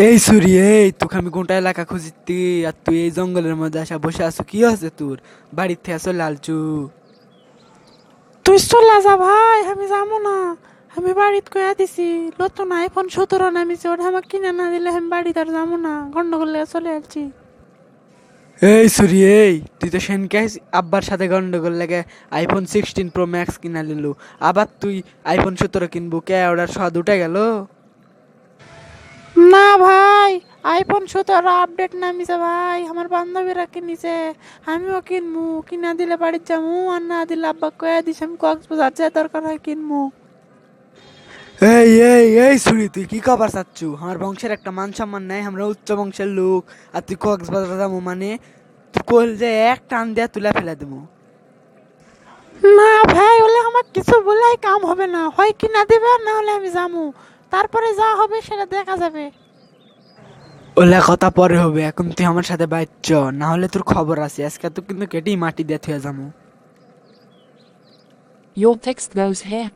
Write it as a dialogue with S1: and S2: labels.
S1: এই সুরি, এই তোকে আমি গোটা এলাকা খুঁজিতি আর তুই এই জঙ্গলের মধ্যে আসা বসে আছো, কি আছে তোর? বাড়ির থেকে আসো লালচু।
S2: তুই চলে যা ভাই, আমি যাবো না। আমি বাড়িতে কয়া দিছি নতুন iPhone 17 নামিছে, ওটা আমাকে কিনে না দিলে আমি বাড়িতে আর যাবো না, গন্ডগোল লেগে চলে আসছি।
S1: এই সুরি, এই তুই তো সেনকে আব্বার সাথে গন্ডগোল লেগে iPhone 16 Pro Max কিনা নিলু, আবার তুই iPhone 17 কিনবো, কে ওটার স্বাদ উঠে গেল?
S2: না ভাই, iPhone 17 আপডেট নামিছে ভাই, আমার বান্ধবীরা কিনিছে। আমিও কিনবো, কিনা দিলে বাড়িতে যাবো, আর না দিলে আব্বা কয়া দিছে আমি কক্সবাজার যা দরকার হয় কিনবো।
S1: এই সুরি, তুই কি কবার চাচ্ছু? আমার বংশের একটা মান সম্মান নাই, আমরা উচ্চ বংশের লোক। আর তুই কক্সবাজার যাবো মানে? তুই কল যে এক টান দেয়া তুলে ফেলে দেবো।
S2: না ভাই, ওলে আমার কিছু বলাই কাম হবে না, হয় কিনা দিবে না হলে আমি যাবো, তারপরে যা হবে সেটা দেখা যাবে।
S1: ওলা কথা পরে হবে, এখন তুই আমার সাথে বাইর চ, না হলে তোর খবর আছে, আজকে তো কিন্তু কেটেই মাটি দিয়ে থুয়ে যাবো।
S3: Your text goes here.